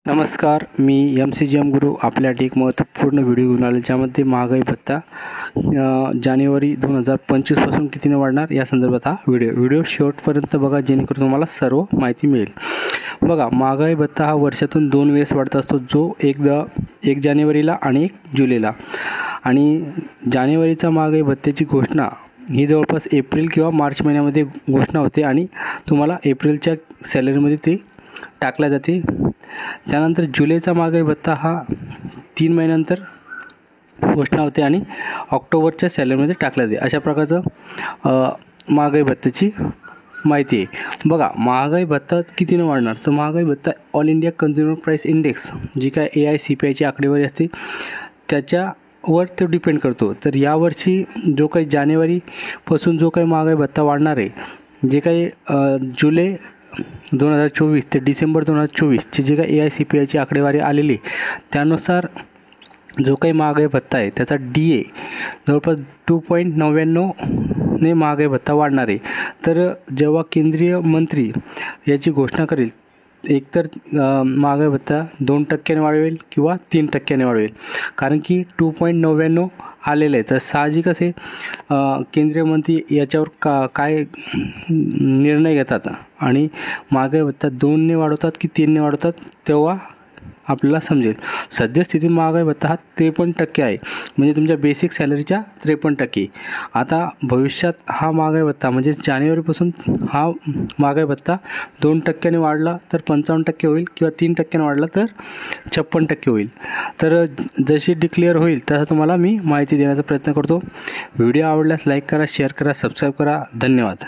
नमस्कार, मी MCGM गुरु आपल्या एक महत्त्वपूर्ण व्हिडिओ घेऊन आलो, ज्यामध्ये महागाई भत्ता जानेवारी 2025 पासून कितीने वाढणार या संदर्भात हा व्हिडिओ शेवटपर्यंत बघा, जेणेकरून तुम्हाला सर्व माहिती मिळेल. बघा, महागाई भत्ता हा वर्षातून 2 वेळेस वाढत असतो, जो एक जानेवारीला आणि 1 जुलैला. आणि जानेवारीचा महागाई भत्त्याची घोषणा ही जवळपास एप्रिल किंवा मार्च महिन्यामध्ये घोषणा होते आणि तुम्हाला एप्रिलच्या सॅलरीमध्ये ते टाकल्या जाते. त्यानंतर जुलैचा महागाई भत्ता हा 3 महिन्यानंतर घोषणा होते आणि ऑक्टोबरच्या सॅलरीमध्ये टाकला जाते. अशा प्रकारचं महागाई भत्त्याची माहिती आहे. बघा, महागाई भत्ता कितीने वाढणार, तर महागाई भत्ता all India consumer price index जी काय AICPIची आकडेवारी असते त्याच्यावर तो डिपेंड करतो. तर यावर्षी जो काही जानेवारीपासून जो काही महागाई भत्ता वाढणार आहे, जे काही जुलै 2024 ते डिसेंबर 2024ची जी काही AICPIची आकडेवारी आलेली, त्यानुसार जो काही महागाई भत्ता आहे त्याचा DA जवळपास 2.99 ने महागाई भत्ता वाढणार आहे. तर जेव्हा केंद्रीय मंत्री याची घोषणा करेल, एकतर महागाई भत्ता 2% वाढवेल किंवा 3% वाढवेल, कारण की 2.99 आलेलं आहे. तर साहजिकच आहे केंद्रीय मंत्री याच्यावर काय निर्णय घेतात आणि महागाई भत्ता 2ने वाढवतात की 3ने वाढवतात, तेव्हा आपल्याला समजेल. सद्यस्थितीत महागाई भत्ता हा 53% आहे, म्हणजे तुमच्या बेसिक सॅलरीच्या 53%. आता भविष्यात हा महागाई भत्ता म्हणजे जानेवारीपासून हा महागाई भत्ता 2% वाढला तर 55% होईल किंवा 3% वाढला तर 56% होईल. तर जशी डिक्लेअर होईल तसं तुम्हाला मी माहिती देण्याचा प्रयत्न करतो. व्हिडिओ आवडल्यास लाईक करा, शेअर करा, सबस्क्राईब करा. धन्यवाद.